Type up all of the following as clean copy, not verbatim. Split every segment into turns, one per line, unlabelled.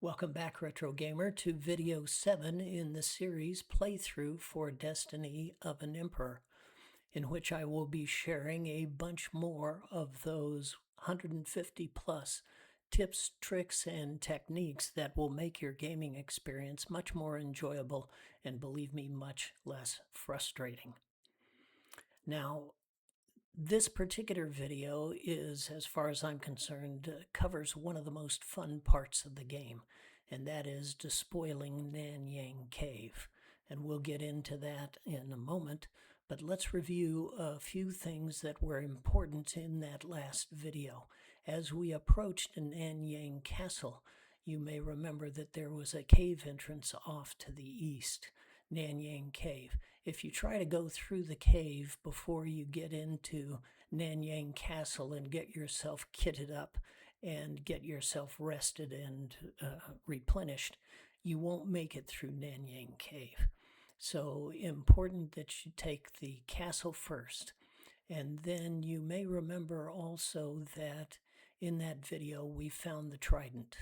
Welcome back, Retro Gamer, to video 7 in the series Playthrough for Destiny of an Emperor, in which I will be sharing a bunch more of those 150 plus tips, tricks, and techniques that will make your gaming experience much more enjoyable and, believe me, much less frustrating. Now, this particular video is, as far as I'm concerned, covers one of the most fun parts of the game, and that is despoiling Nanyang Cave. And we'll get into that in a moment, but let's review a few things that were important in that last video. As we approached Nanyang Castle, you may remember that there was a cave entrance off to the east, Nanyang Cave. If you try to go through the cave before you get into Nanyang Castle and get yourself kitted up and get yourself rested and replenished, you won't make it through Nanyang Cave. So important that you take the castle first. And then you may remember also that in that video we found the trident.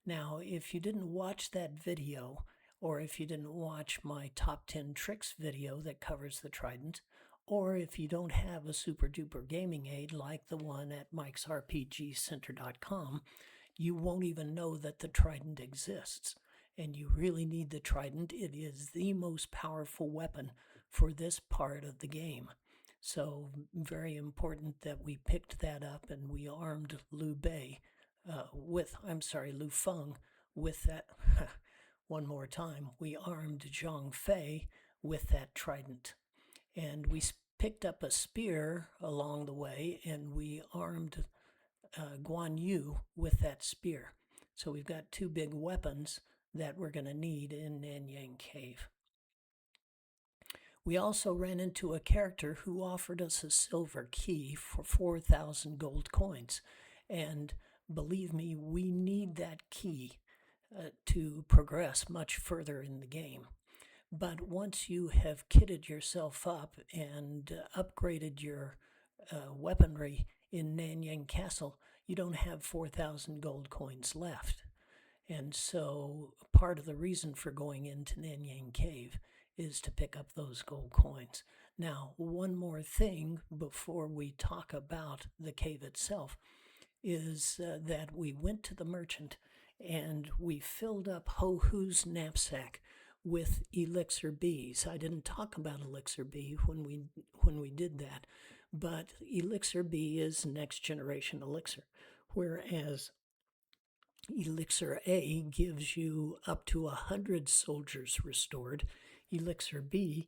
Now, if you didn't watch that video, or if you didn't watch my top 10 tricks video that covers the trident, or if you don't have a super duper gaming aid like the one at mikesrpgcenter.com, you won't even know that the trident exists. And you really need the trident. It is the most powerful weapon for this part of the game. So very important that we picked that up and we armed Liu Feng with that. One more time, we armed Zhang Fei with that trident. And we picked up a spear along the way, and we armed Guan Yu with that spear. So we've got two big weapons that we're going to need in Nanyang Cave. We also ran into a character who offered us a silver key for 4,000 gold coins. And believe me, we need that key to progress much further in the game. But once you have kitted yourself up and upgraded your weaponry in Nanyang Castle, you don't have 4,000 gold coins left. And so part of the reason for going into Nanyang Cave is to pick up those gold coins. Now, one more thing before we talk about the cave itself is that we went to the merchant and we filled up Ho-Hu's knapsack with elixir bees. I didn't talk about elixir bee when we did that, but elixir bee is next generation elixir, whereas elixir A gives you up to 100 soldiers restored. Elixir B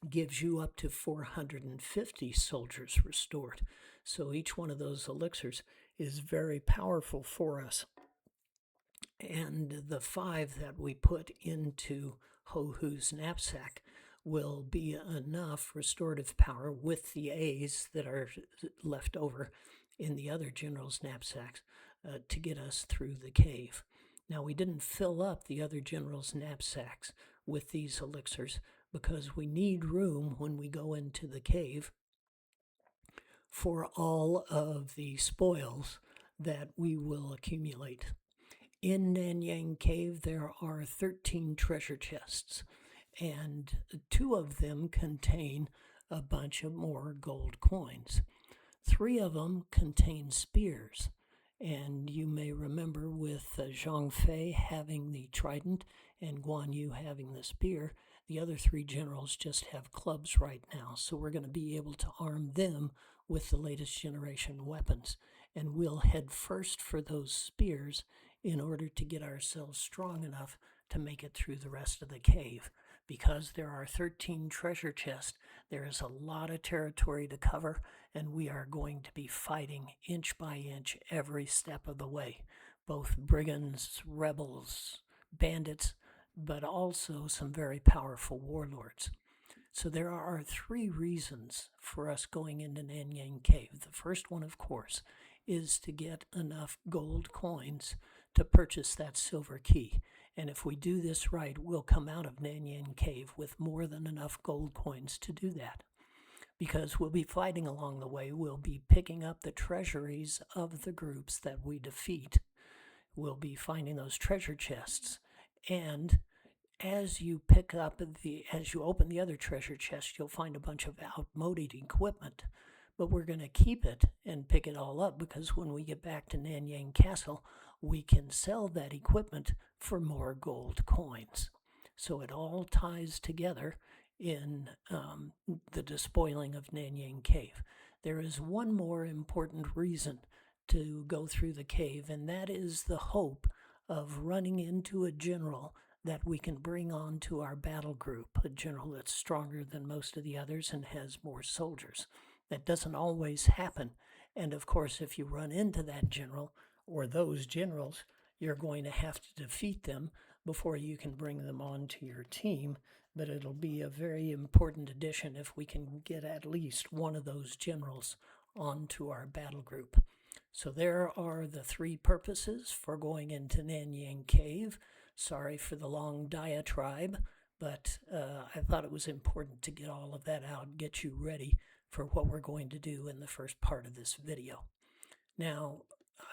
gives you up to 450 soldiers restored. So each one of those elixirs is very powerful for us. And the 5 that we put into Ho-Hu's knapsack will be enough restorative power with the A's that are left over in the other general's knapsacks to get us through the cave. Now, we didn't fill up the other general's knapsacks with these elixirs because we need room when we go into the cave for all of the spoils that we will accumulate. In Nanyang Cave, there are 13 treasure chests, and 2 of them contain a bunch of more gold coins. 3 of them contain spears, and you may remember with Zhang Fei having the trident and Guan Yu having the spear, the other 3 generals just have clubs right now, so we're going to be able to arm them with the latest generation weapons, and we'll head first for those spears in order to get ourselves strong enough to make it through the rest of the cave. Because there are 13 treasure chests, there is a lot of territory to cover, and we are going to be fighting inch by inch every step of the way. Both brigands, rebels, bandits, but also some very powerful warlords. So there are 3 reasons for us going into Nanyang Cave. The first one, of course, is to get enough gold coins to purchase that silver key. And if we do this right, we'll come out of Nanyang Cave with more than enough gold coins to do that. Because we'll be fighting along the way, we'll be picking up the treasuries of the groups that we defeat. will be finding those treasure chests. And as you open the other treasure chest, you'll find a bunch of outmoded equipment. But we're going to keep it and pick it all up because when we get back to Nanyang Castle, we can sell that equipment for more gold coins. So it all ties together in the despoiling of Nanyang Cave. There is one more important reason to go through the cave, and that is the hope of running into a general that we can bring on to our battle group, a general that's stronger than most of the others and has more soldiers. That doesn't always happen. And of course, if you run into that general or those generals, you're going to have to defeat them before you can bring them onto your team. But it'll be a very important addition if we can get at least one of those generals onto our battle group. So there are the three purposes for going into Nanyang Cave. Sorry for the long diatribe, but I thought it was important to get all of that out, get you ready for what we're going to do in the first part of this video. Now,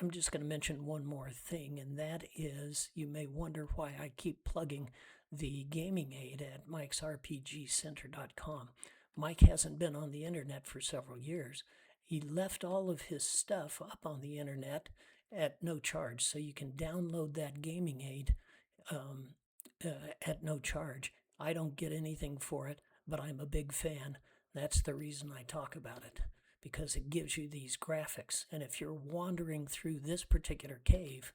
I'm just going to mention one more thing, and that is you may wonder why I keep plugging the gaming aid at mikesrpgcenter.com. Mike hasn't been on the internet for several years. He left all of his stuff up on the internet at no charge, so you can download that gaming aid at no charge. I don't get anything for it, but I'm a big fan. That's the reason I talk about it, because it gives you these graphics. And if you're wandering through this particular cave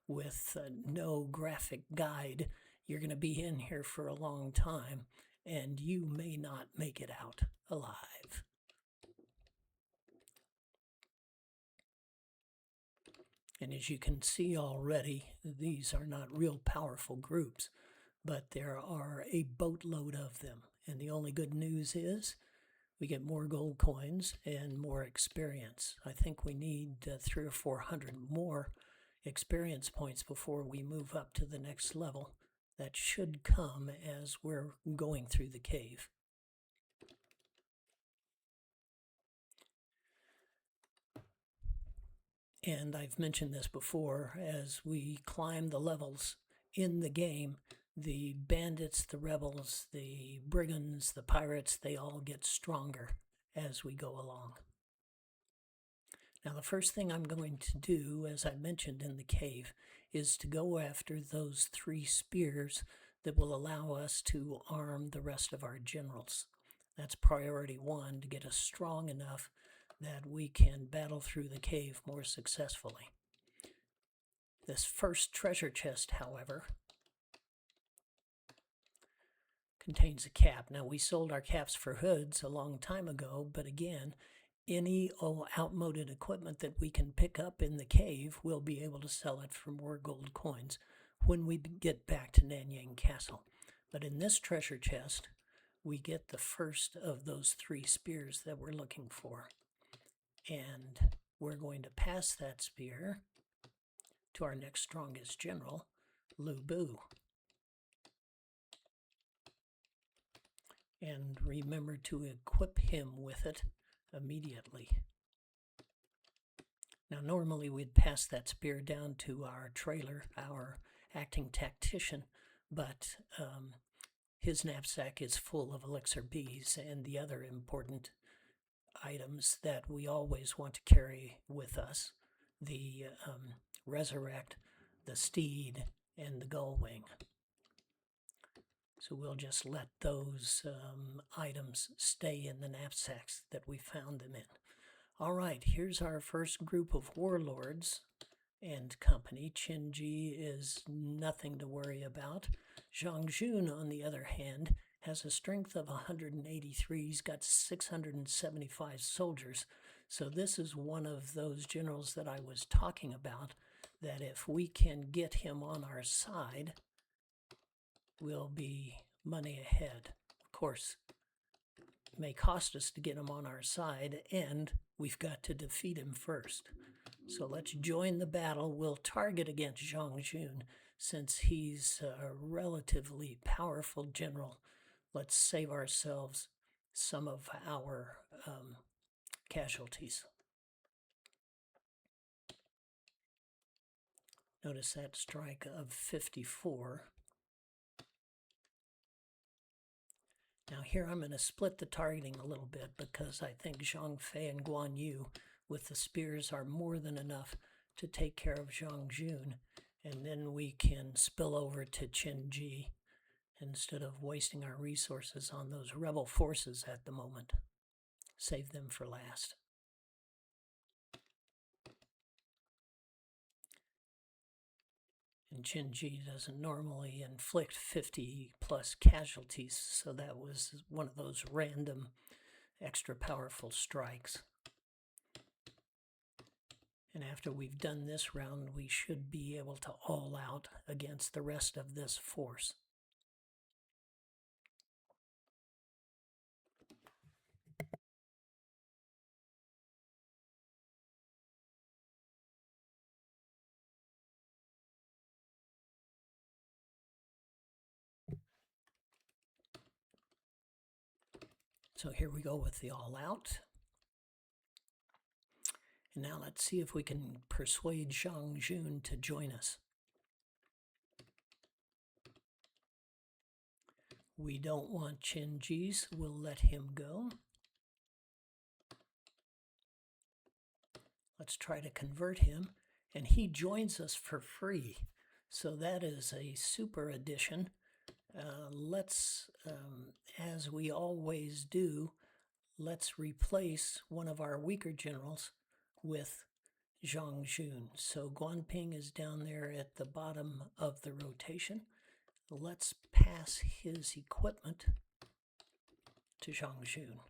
with no graphic guide, you're going to be in here for a long time, and you may not make it out alive. And as you can see already, these are not real powerful groups, but there are a boatload of them. And the only good news is we get more gold coins and more experience. I think we need 300 or 400 more experience points before we move up to the next level. That should come as we're going through the cave. And I've mentioned this before, as we climb the levels in the game, the bandits, the rebels, the brigands, the pirates, they all get stronger as we go along. Now, the first thing I'm going to do, as I mentioned in the cave, is to go after those 3 spears that will allow us to arm the rest of our generals. That's priority 1, to get us strong enough that we can battle through the cave more successfully. This first treasure chest, however, contains a cap. Now, we sold our caps for hoods a long time ago, but again, any outmoded equipment that we can pick up in the cave, we'll be able to sell it for more gold coins when we get back to Nanyang Castle. But in this treasure chest, we get the first of those 3 spears that we're looking for. And we're going to pass that spear to our next strongest general, Lu Bu. And remember to equip him with it immediately. Now, normally we'd pass that spear down to our trailer, our acting tactician, but his knapsack is full of elixir bees and the other important items that we always want to carry with us, the resurrect, the steed, and the gull wing. So we'll just let those items stay in the knapsacks that we found them in. All right, here's our first group of warlords and company. Qinji is nothing to worry about. Zhang Jun, on the other hand, has a strength of 183. He's got 675 soldiers. So this is one of those generals that I was talking about, that if we can get him on our side, we'll be money ahead. Of course, it may cost us to get him on our side, and we've got to defeat him first. So let's join the battle. We'll target against Zhang Jun, since he's a relatively powerful general. Let's save ourselves some of our casualties. Notice that strike of 54. Now here I'm going to split the targeting a little bit because I think Zhang Fei and Guan Yu with the spears are more than enough to take care of Zhang Jun, and then we can spill over to Qin Ji instead of wasting our resources on those rebel forces at the moment. Save them for last. And Qin Ji doesn't normally inflict 50 plus casualties, so that was one of those random extra powerful strikes. And after we've done this round, we should be able to all out against the rest of this force. So here we go with the all out. And now let's see if we can persuade Zhang Jun to join us. We don't want Qin Ji, so we'll let him go. Let's try to convert him, and he joins us for free. So that is a super addition. Let's, as we always do, let's replace one of our weaker generals with Zhang Jun. So Guanping is down there at the bottom of the rotation. Let's pass his equipment to Zhang Jun.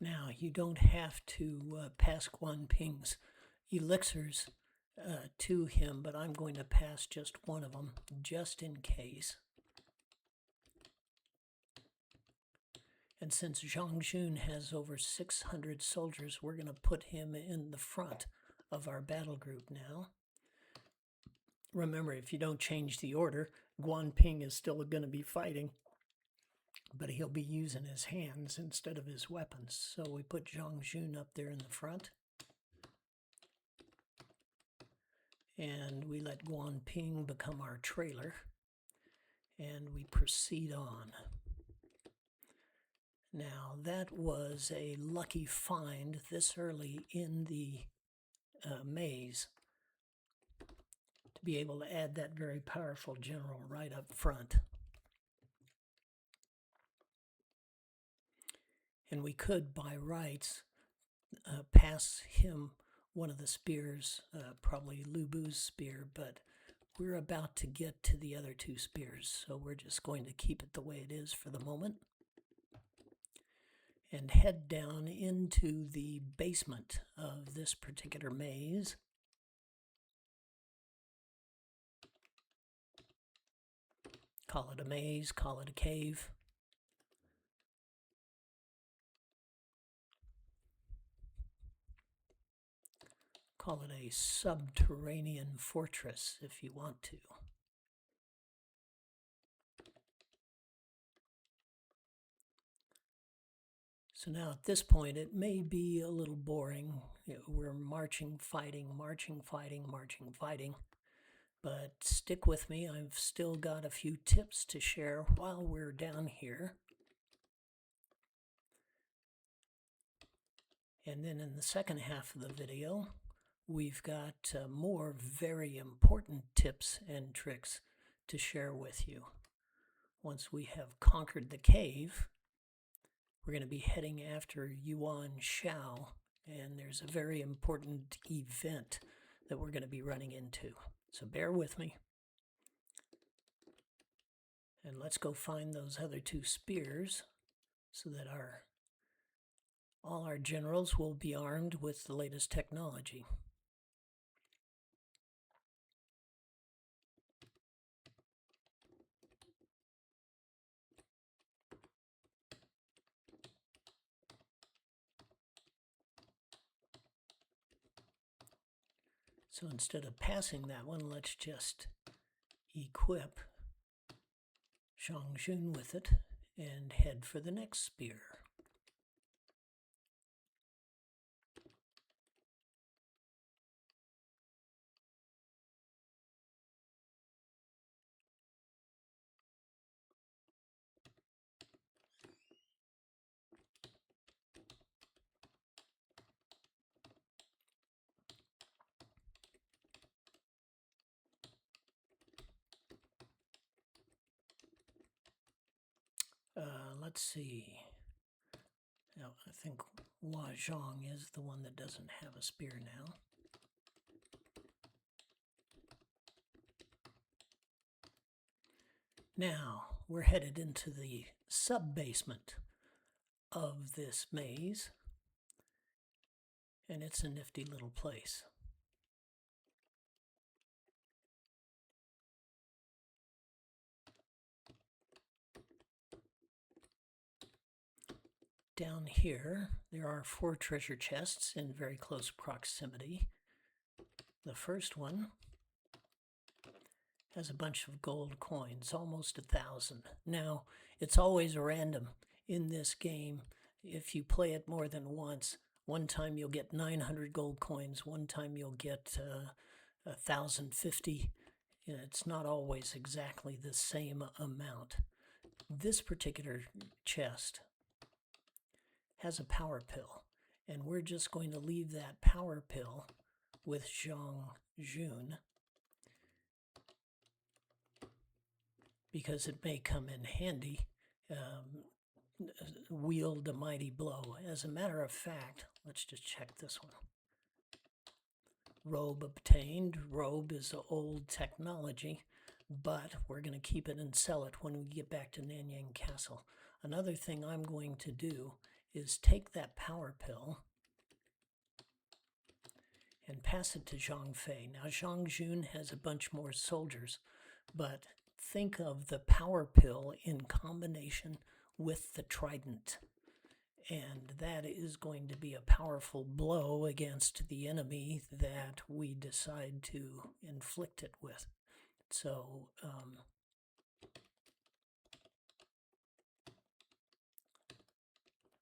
Now, you don't have to pass Guanping's elixirs to him, but I'm going to pass just one of them, just in case. And since Zhang Jun has over 600 soldiers, we're going to put him in the front of our battle group now. Remember, if you don't change the order, Guanping is still going to be fighting, but he'll be using his hands instead of his weapons. So we put Zhang Jun up there in the front. And we let Guanping become our trailer. And we proceed on. Now, that was a lucky find this early in the maze to be able to add that very powerful general right up front. And we could, by rights, pass him one of the spears, probably Lu Bu's spear, but we're about to get to the other two spears, so we're just going to keep it the way it is for the moment. And head down into the basement of this particular maze. Call it a maze, call it a cave. Call it a subterranean fortress if you want to. So now at this point, it may be a little boring. We're marching, fighting, marching, fighting, marching, fighting. But stick with me. I've still got a few tips to share while we're down here. And then in the second half of the video, we've got more very important tips and tricks to share with you. Once we have conquered the cave, we're going to be heading after Yuan Shao, and there's a very important event that we're going to be running into. So bear with me. And let's go find those other two spears so that all our generals will be armed with the latest technology. So instead of passing that one, let's just equip Zhang with it and head for the next spear. Let's see. Now, I think Zhang is the one that doesn't have a spear now. Now, we're headed into the sub-basement of this maze, and it's a nifty little place. Down here, there are 4 treasure chests in very close proximity. The first one has a bunch of gold coins, almost 1,000. Now, it's always random in this game. If you play it more than once, one time you'll get 900 gold coins, one time you'll get 1,050. It's not always exactly the same amount. This particular chest has a power pill, and we're just going to leave that power pill with Zhang Jun because it may come in handy. Wield a mighty blow. As a matter of fact, let's just check this one. Robe obtained. Robe is old technology, but we're going to keep it and sell it when we get back to Nanyang Castle. Another thing I'm going to do is take that power pill and pass it to Zhang Fei. Now, Zhang Jun has a bunch more soldiers, but think of the power pill in combination with the trident. And that is going to be a powerful blow against the enemy that we decide to inflict it with. So,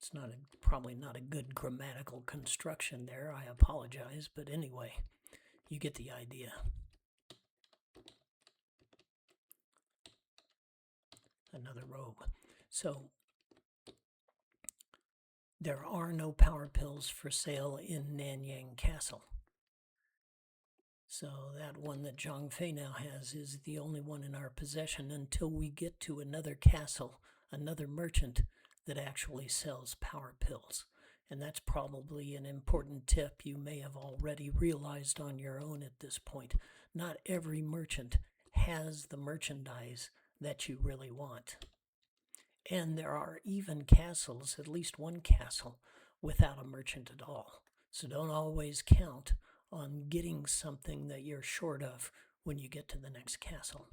it's probably not a good grammatical construction there. I apologize, but anyway, you get the idea. Another robe. So, there are no power pills for sale in Nanyang Castle. So that one that Zhang Fei now has is the only one in our possession until we get to another castle, another merchant that actually sells power pills. And that's probably an important tip you may have already realized on your own at this point. Not every merchant has the merchandise that you really want. And there are even castles, at least one castle, without a merchant at all. So don't always count on getting something that you're short of when you get to the next castle.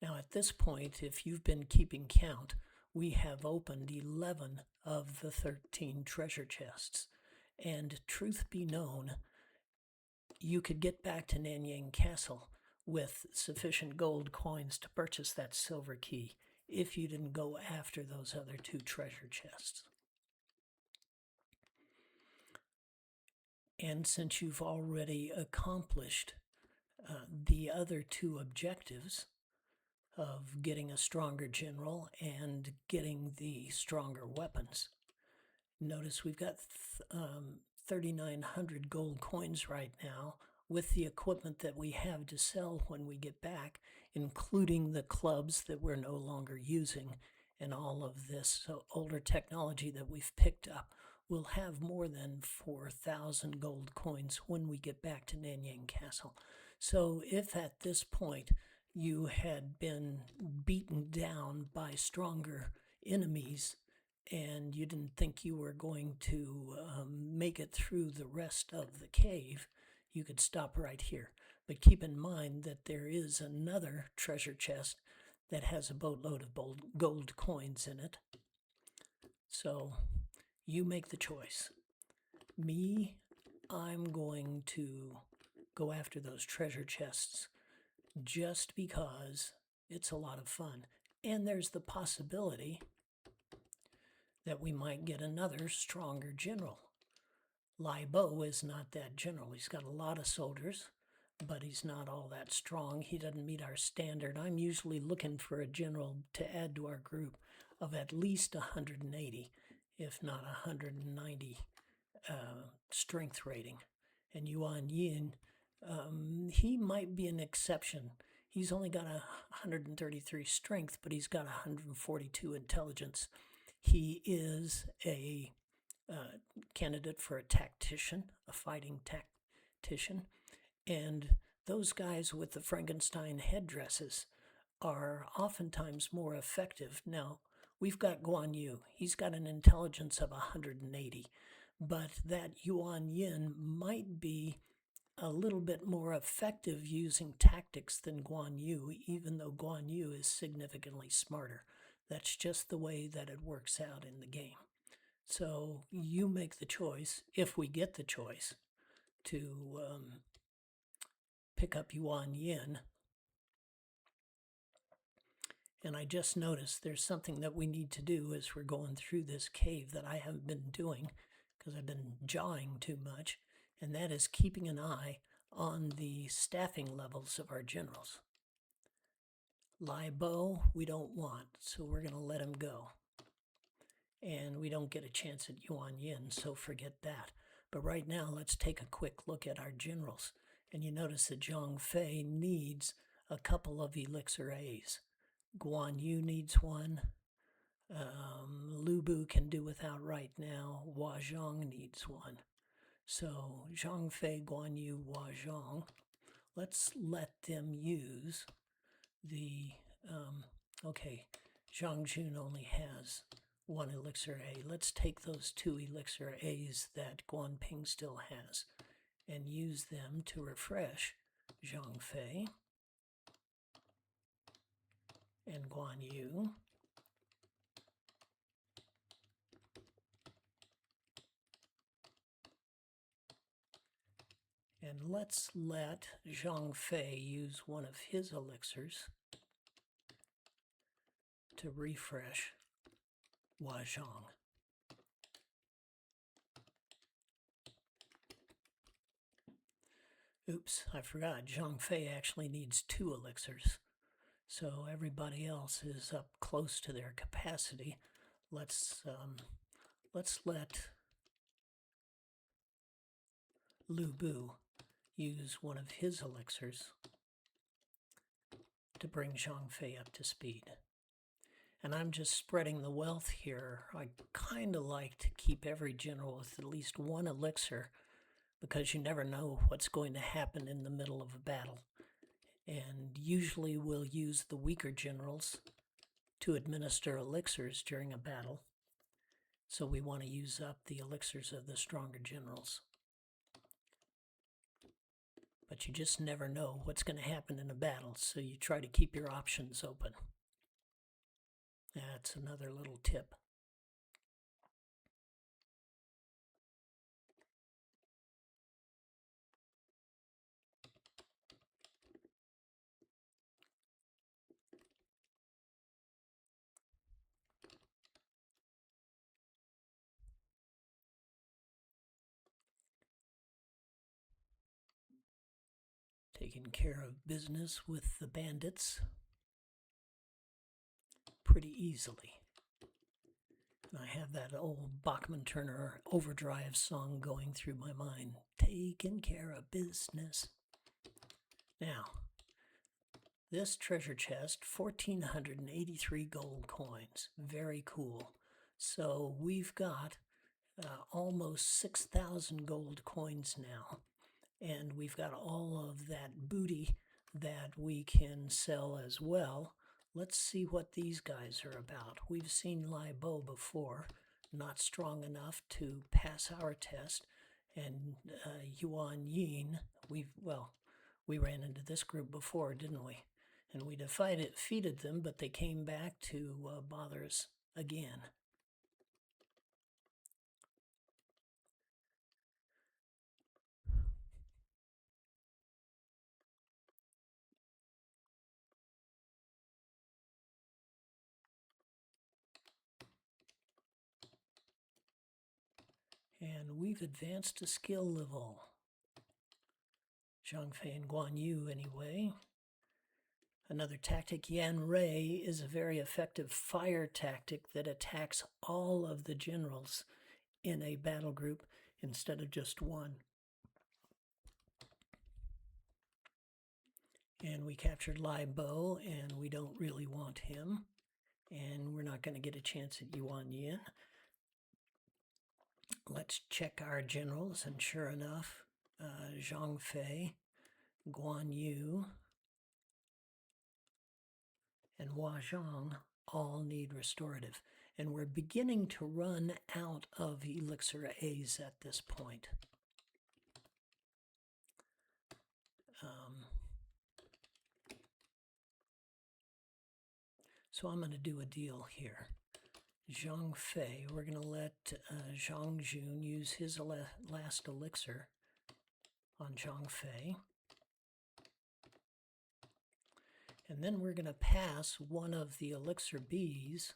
Now at this point, if you've been keeping count, we have opened 11 of the 13 treasure chests. And truth be known, you could get back to Nanyang Castle with sufficient gold coins to purchase that silver key if you didn't go after those other 2 treasure chests. And since you've already accomplished the other 2 objectives of getting a stronger general and getting the stronger weapons, notice we've got 3,900 gold coins right now with the equipment that we have to sell when we get back, including the clubs that we're no longer using and all of this older technology that we've picked up. We'll have more than 4,000 gold coins when we get back to Nanyang Castle. So if at this point you had been beaten down by stronger enemies and you didn't think you were going to make it through the rest of the cave, you could stop right here. But keep in mind that there is another treasure chest that has a boatload of gold coins in it. So you make the choice. Me, I'm going to go after those treasure chests just because it's a lot of fun. And there's the possibility that we might get another stronger general. Lai Bo is not that general. He's got a lot of soldiers, but he's not all that strong. He doesn't meet our standard. I'm usually looking for a general to add to our group of at least 180, if not 190 strength rating. And Yuan Yin, he might be an exception. He's only got 133 strength, but he's got 142 intelligence. He is a candidate for a tactician, a fighting tactician. And those guys with the Frankenstein headdresses are oftentimes more effective. Now, we've got Guan Yu. He's got an intelligence of 180, but that Yuan Yin might be a little bit more effective using tactics than Guan Yu, even though Guan Yu is significantly smarter. That's just the way that it works out in the game. So you make the choice, if we get the choice, to pick up Yuan Yin. And I just noticed there's something that we need to do as we're going through this cave that I haven't been doing because I've been jawing too much, and that is keeping an eye on the staffing levels of our generals. Lai Bo, we don't want, so we're going to let him go. And we don't get a chance at Yuan Yin, so forget that. But right now, let's take a quick look at our generals. And you notice that Zhang Fei needs a couple of Elixir A's. Guan Yu needs one. Lu Bu can do without right now. Hua Zhang needs one. So Zhang Fei, Guan Yu, Hua Zhang. Let's let them use the... okay, Zhang Jun only has one Elixir A. Let's take those two Elixir A's that Guan Ping still has and use them to refresh Zhang Fei and Guan Yu. And let's let Zhang Fei use one of his elixirs to refresh Hua Zhang. Oops, I forgot. Zhang Fei actually needs two elixirs. So everybody else is up close to their capacity. Let's let Lu Bu use one of his elixirs to bring Zhang Fei up to speed. And I'm just spreading the wealth here. I kind of like to keep every general with at least one elixir because you never know what's going to happen in the middle of a battle. And usually we'll use the weaker generals to administer elixirs during a battle. So we want to use up the elixirs of the stronger generals. But you just never know what's going to happen in a battle, so you try to keep your options open. That's another little tip. Taking care of business with the bandits pretty easily. And I have that old Bachman Turner Overdrive song going through my mind. Taking care of business. Now, this treasure chest, 1,483 gold coins. Very cool. So we've got almost 6,000 gold coins now. And we've got all of that booty that we can sell as well. Let's see what these guys are about. We've seen Lai Bo before, not strong enough to pass our test. And Yuan Yin, we ran into this group before, didn't we? And we defeated them, but they came back to bother us again. And we've advanced a skill level. Zhang Fei and Guan Yu, anyway. Another tactic, Yan Rei, is a very effective fire tactic that attacks all of the generals in a battle group instead of just one. And we captured Lai Bo, and we don't really want him. And we're not going to get a chance at Yuan Yin. Let's check our generals, and sure enough, Zhang Fei, Guan Yu, and Hua Zhang all need restorative. And we're beginning to run out of elixir A's at this point. So I'm going to do a deal here. Zhang Fei, we're going to let Zhang Jun use his last elixir on Zhang Fei. And then we're going to pass one of the elixir B's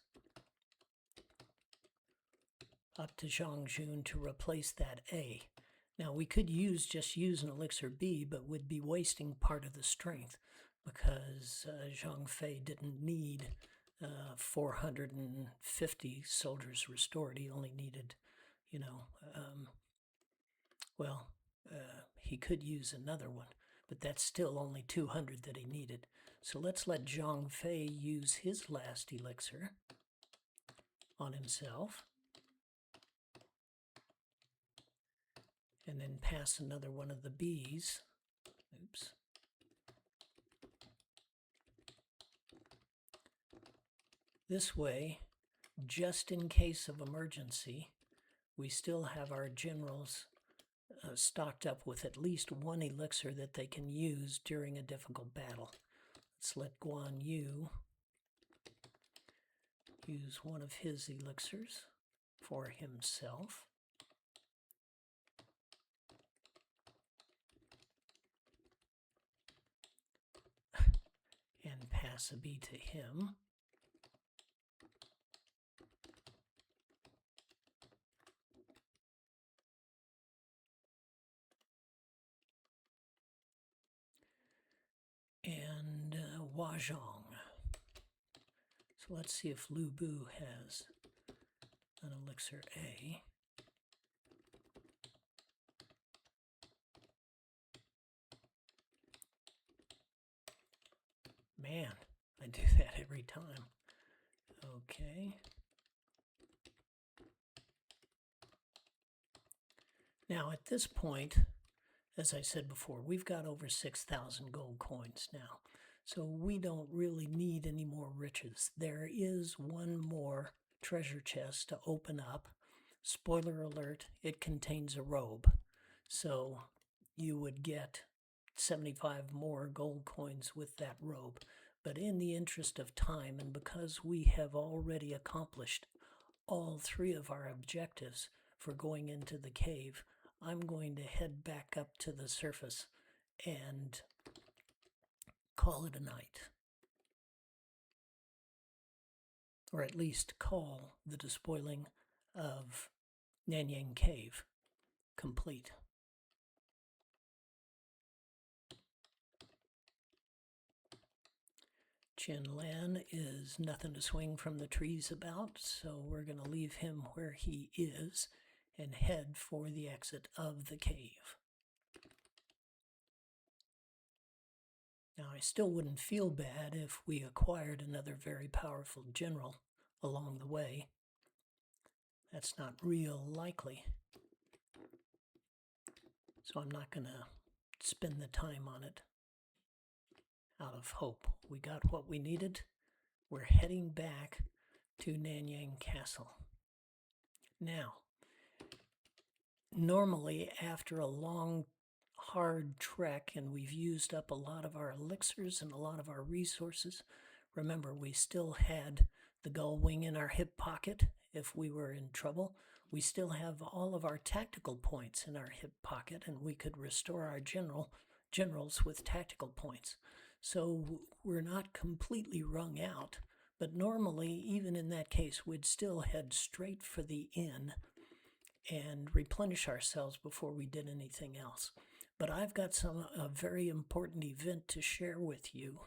up to Zhang Jun to replace that A. Now we could just use an elixir B, but would be wasting part of the strength because Zhang Fei didn't need 450 soldiers restored. He only needed, he could use another one, but that's still only 200 that he needed. So let's let Zhang Fei use his last elixir on himself. And then pass another one of the B's. Oops. This way, just in case of emergency, we still have our generals stocked up with at least one elixir that they can use during a difficult battle. Let's let Guan Yu use one of his elixirs for himself. And pass a B to him. And Hua Zhang. So let's see if Lu Bu has an elixir A. Man, I do that every time. Okay. Now at this point, as I said before, we've got over 6,000 gold coins now. So we don't really need any more riches. There is one more treasure chest to open up. Spoiler alert, it contains a robe. So you would get 75 more gold coins with that robe. But in the interest of time, and because we have already accomplished all 3 of our objectives for going into the cave, I'm going to head back up to the surface and call it a night. Or at least call the despoiling of Nanyang Cave complete. Chen Lan is nothing to swing from the trees about, so we're going to leave him where he is and head for the exit of the cave. Now, I still wouldn't feel bad if we acquired another very powerful general along the way. That's not real likely. So I'm not going to spend the time on it out of hope. We got what we needed. We're heading back to Nanyang Castle. Now, normally after a long, hard trek and we've used up a lot of our elixirs and a lot of our resources, remember we still had the gull wing in our hip pocket if we were in trouble. We still have all of our tactical points in our hip pocket, and we could restore our generals with tactical points. So we're not completely wrung out, but normally, even in that case, we'd still head straight for the inn and replenish ourselves before we did anything else. But I've got a very important event to share with you,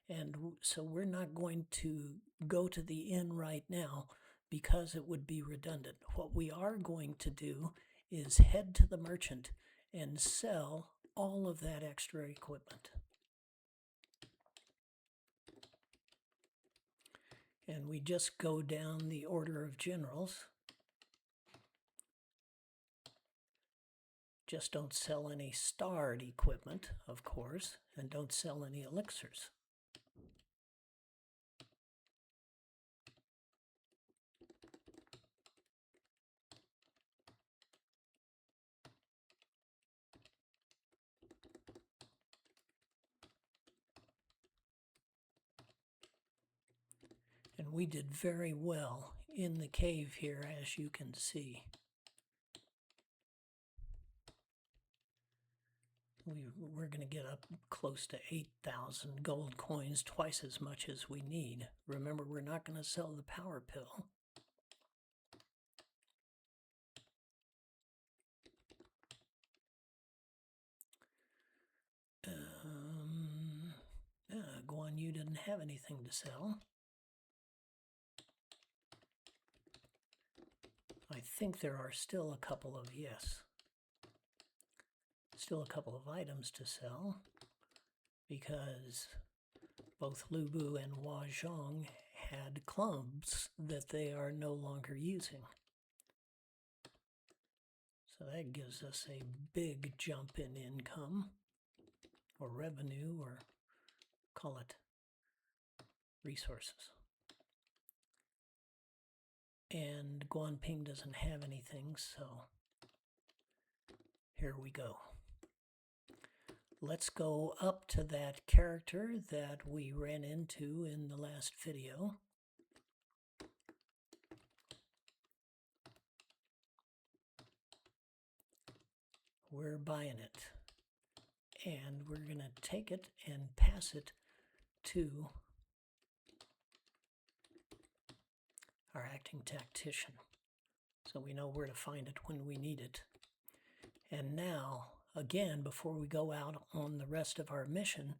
and so we're not going to go to the inn right now because it would be redundant. What we are going to do is head to the merchant and sell all of that extra equipment. And we just go down the order of generals. Just don't sell any starred equipment, of course, and don't sell any elixirs. And we did very well in the cave here, as you can see. We're going to get up close to 8,000 gold coins, twice as much as we need. Remember, we're not going to sell the power pill. Guan Yu didn't have anything to sell. I think there are still a couple of, still a couple of items to sell, because both Lu Bu and Hua Zhong had clubs that they are no longer using. So that gives us a big jump in income, or revenue, or call it resources. And Guanping doesn't have anything, so here we go. Let's go up to that character that we ran into in the last video. We're buying it. And we're going to take it and pass it to our acting tactician, so we know where to find it when we need it. And now, again, before we go out on the rest of our mission,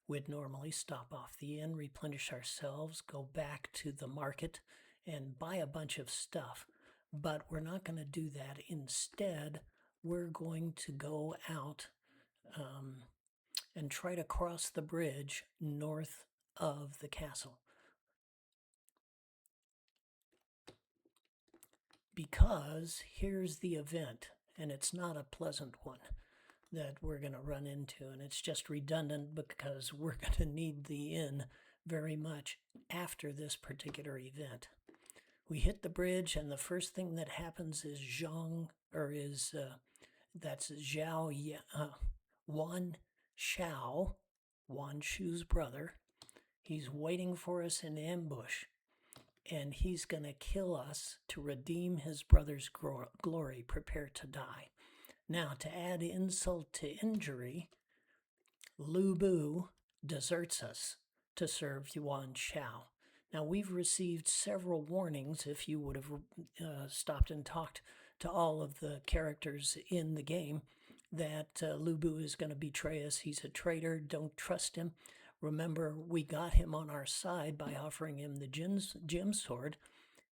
we'd normally stop off the inn, replenish ourselves, go back to the market, and buy a bunch of stuff. But we're not going to do that. Instead, we're going to go out and try to cross the bridge north of the castle. Because here's the event, and it's not a pleasant one that we're going to run into, and it's just redundant because we're going to need the inn very much after this particular event. We hit the bridge, and the first thing that happens is that's Zhao Yuan Shao, Wan Shu's brother. He's waiting for us in ambush, and he's going to kill us to redeem his brother's glory. Prepare to die. Now, to add insult to injury, Lu Bu deserts us to serve Yuan Shao. Now, we've received several warnings. If you would have stopped and talked to all of the characters in the game, that Lu Bu is going to betray us. He's a traitor. Don't trust him. Remember, we got him on our side by offering him the gem sword,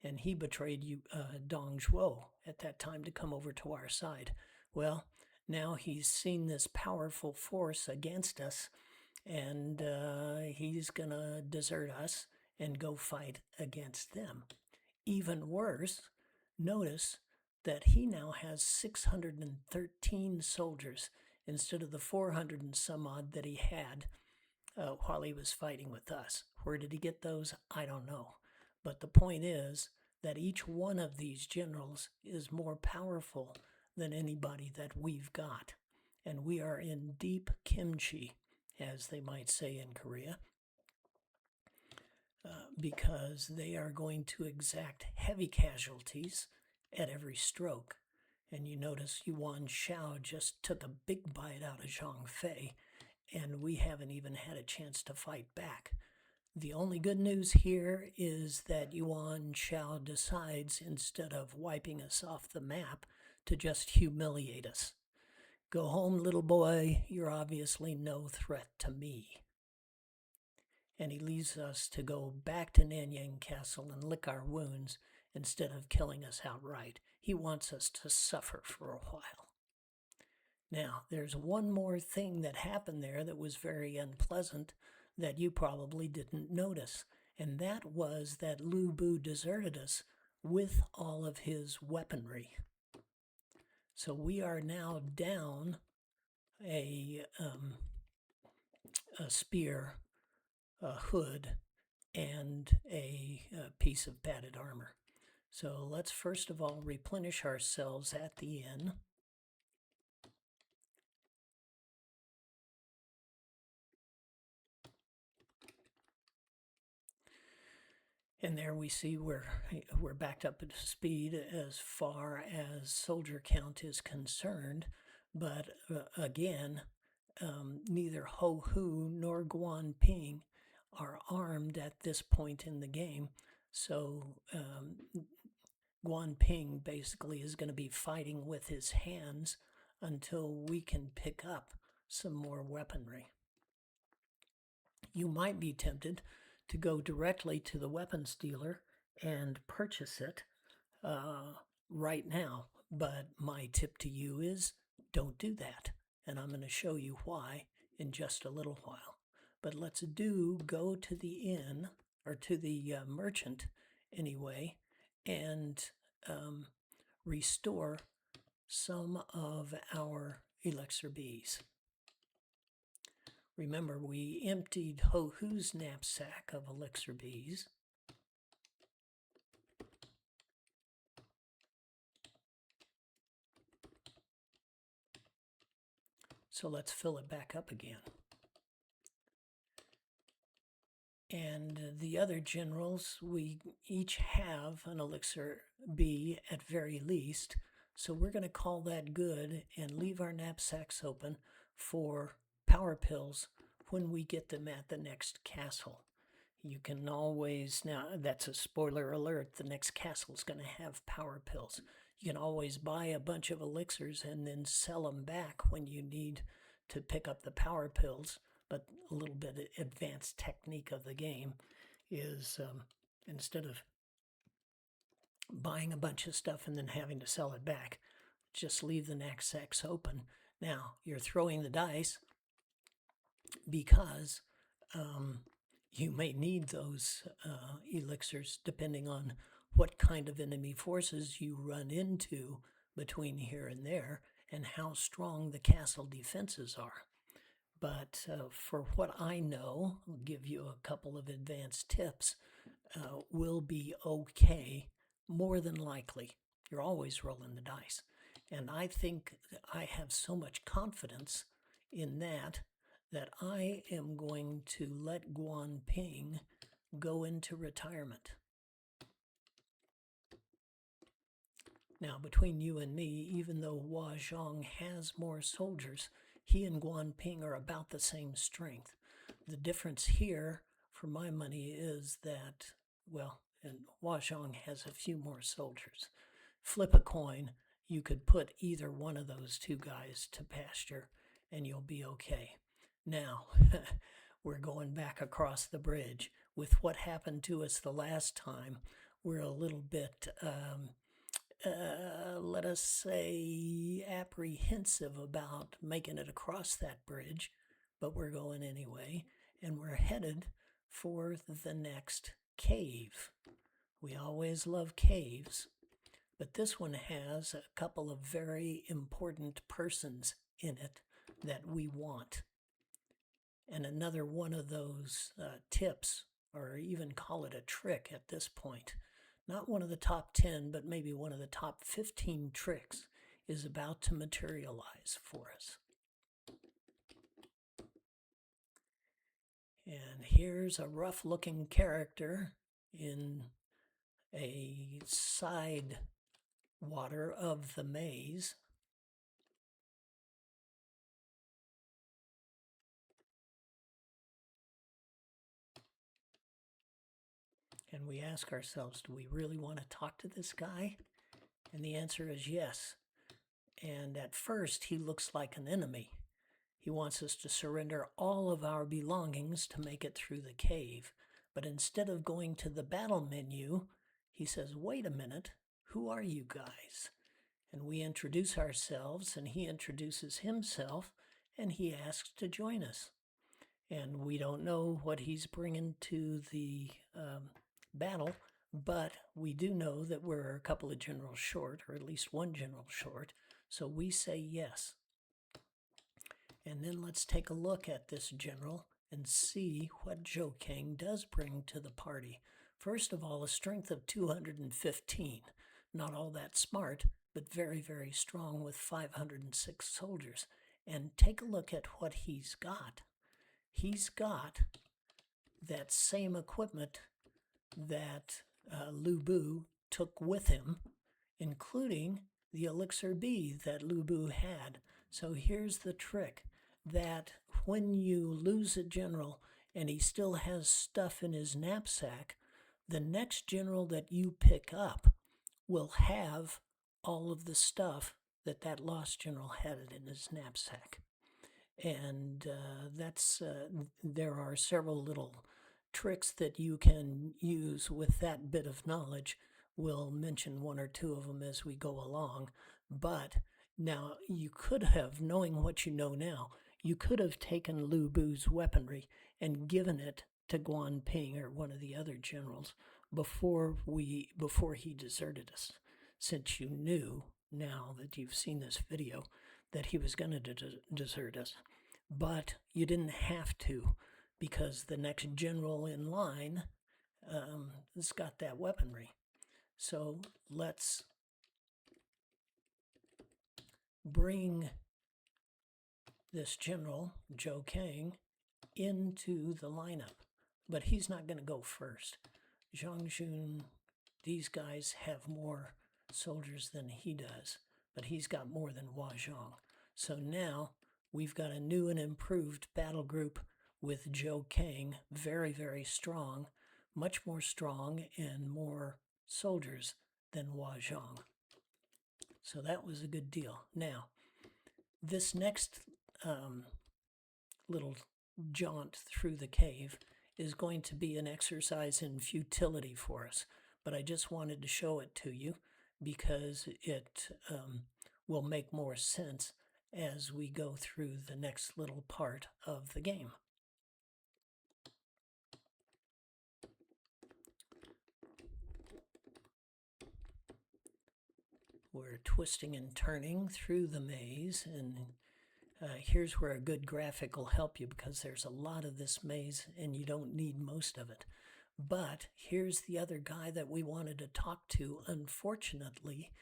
and he betrayed Dong Zhuo at that time to come over to our side. Well, now he's seen this powerful force against us, and he's going to desert us and go fight against them. Even worse, notice that he now has 613 soldiers instead of the 400 and some odd that he had while he was fighting with us. Where did he get those? I don't know. But the point is that each one of these generals is more powerful than anybody that we've got. And we are in deep kimchi, as they might say in Korea, because they are going to exact heavy casualties at every stroke. And you notice Yuan Shao just took a big bite out of Zhang Fei, and we haven't even had a chance to fight back. The only good news here is that Yuan Shao decides, instead of wiping us off the map, to just humiliate us. Go home, little boy, you're obviously no threat to me. And he leaves us to go back to Nanyang Castle and lick our wounds instead of killing us outright. He wants us to suffer for a while. Now, there's one more thing that happened there that was very unpleasant that you probably didn't notice, and that was that Lu Bu deserted us with all of his weaponry. So we are now down a spear, a hood, and a piece of padded armor. So let's first of all replenish ourselves at the inn. And there we see we're backed up to speed as far as soldier count is concerned. But again, neither Ho Hu nor Guan Ping are armed at this point in the game. So Guan Ping basically is going to be fighting with his hands until we can pick up some more weaponry. You might be tempted to go directly to the weapons dealer and purchase it right now. But my tip to you is don't do that. And I'm going to show you why in just a little while. But let's go to the inn, or to the merchant anyway, and restore some of our elixir bees. Remember, we emptied Ho Hu's knapsack of elixir bees. So let's fill it back up again. And the other generals, we each have an elixir bee at very least. So we're going to call that good and leave our knapsacks open for power pills when we get them at the next castle. You can always, now that's a spoiler alert, the next castle is going to have power pills. You can always buy a bunch of elixirs and then sell them back when you need to pick up the power pills. But a little bit of advanced technique of the game is instead of buying a bunch of stuff and then having to sell it back, just leave the knapsacks open. Now, you're throwing the dice because you may need those elixirs depending on what kind of enemy forces you run into between here and there and how strong the castle defenses are. But for what I know, I'll give you a couple of advanced tips, will be okay, more than likely. You're always rolling the dice. And I think I have so much confidence in that I am going to let Guan Ping go into retirement. Now, between you and me, even though Hua Zhang has more soldiers, he and Guan Ping are about the same strength. The difference here, for my money, is that, well, and Hua Zhang has a few more soldiers. Flip a coin, you could put either one of those two guys to pasture, and you'll be okay. Now, we're going back across the bridge. With what happened to us the last time, we're a little bit let us say, apprehensive about making it across that bridge, but we're going anyway, and we're headed for the next cave. We always love caves, but this one has a couple of very important persons in it that we want. And another one of those tips, or even call it a trick at this point, not one of the top 10, but maybe one of the top 15 tricks, is about to materialize for us. And here's a rough-looking character in a side water of the maze. And we ask ourselves, do we really want to talk to this guy? And the answer is yes. And at first, he looks like an enemy. He wants us to surrender all of our belongings to make it through the cave. But instead of going to the battle menu, he says, wait a minute, who are you guys? And we introduce ourselves, and he introduces himself, and he asks to join us. And we don't know what he's bringing to the battle, but we do know that we're a couple of generals short, or at least one general short, so we say yes. And then let's take a look at this general and see what Zhou Kang does bring to the party. First of all, a strength of 215. Not all that smart, but very, very strong with 506 soldiers. And take a look at what he's got. He's got that same equipment that Lu Bu took with him, including the elixir bee that Lu Bu had. So here's the trick, that when you lose a general and he still has stuff in his knapsack, the next general that you pick up will have all of the stuff that that lost general had in his knapsack. And there are several little tricks that you can use with that bit of knowledge. We'll mention one or two of them as we go along. But now you could have, knowing what you know now, you could have taken Lu Bu's weaponry and given it to Guan Ping or one of the other generals before he deserted us, since you knew, now that you've seen this video, that he was going to desert us. But you didn't have to, because the next general in line has got that weaponry. So let's bring this general, Zhou Kang, into the lineup. But he's not going to go first. Zhang Jun, these guys have more soldiers than he does, but he's got more than Hua Zhang. So now we've got a new and improved battle group with Zhou Kang, very, very strong, much more strong and more soldiers than Hua Zhang. So that was a good deal. Now, this next little jaunt through the cave is going to be an exercise in futility for us, but I just wanted to show it to you because it will make more sense as we go through the next little part of the game. We're twisting and turning through the maze, and here's where a good graphic will help you, because there's a lot of this maze and you don't need most of it. But here's the other guy that we wanted to talk to. Unfortunately,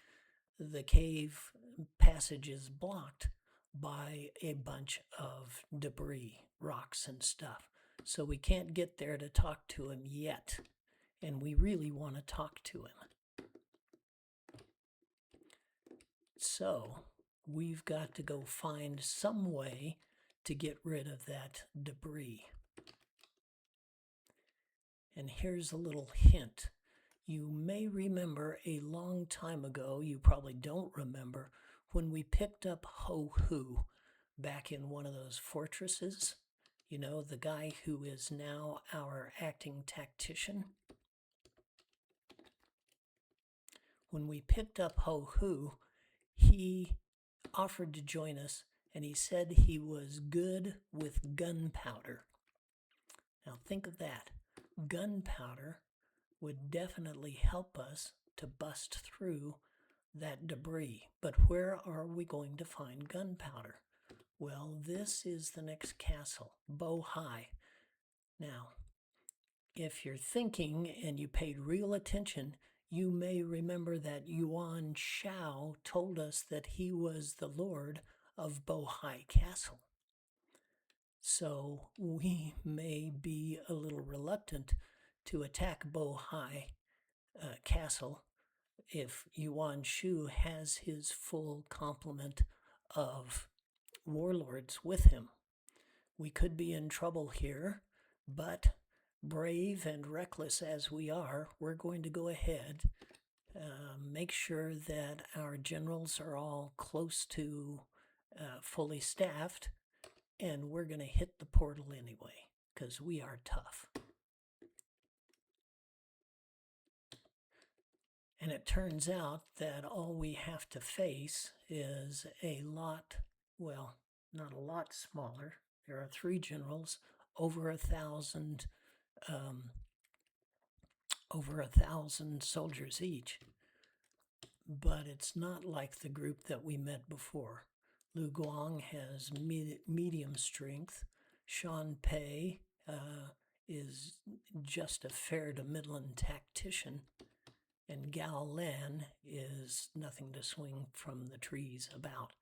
the cave passage is blocked by a bunch of debris, rocks and stuff. So we can't get there to talk to him yet. And we really want to talk to him. So we've got to go find some way to get rid of that debris. And here's a little hint. You may remember a long time ago, you probably don't remember, when we picked up Ho Hu back in one of those fortresses. You know, the guy who is now our acting tactician. When we picked up Ho Hu, he offered to join us, and he said he was good with gunpowder. Now think of that. Gunpowder would definitely help us to bust through that debris. But where are we going to find gunpowder? Well, this is the next castle, Bo Hai. Now, if you're thinking and you paid real attention, you may remember that Yuan Shao told us that he was the lord of Bo Hai Castle. So we may be a little reluctant to attack Bo Hai Castle if Yuan Shu has his full complement of warlords with him. We could be in trouble here, but brave and reckless as we are, we're going to go ahead make sure that our generals are all close to fully staffed, and we're going to hit the portal anyway, because we are tough. And it turns out that all we have to face is a lot, well, not a lot smaller. There are 3 generals, over 1,000 soldiers each. But it's not like the group that we met before. Lu Guang has medium strength. Sean Pei is just a fair to middling tactician. And Gao Lan is nothing to swing from the trees about.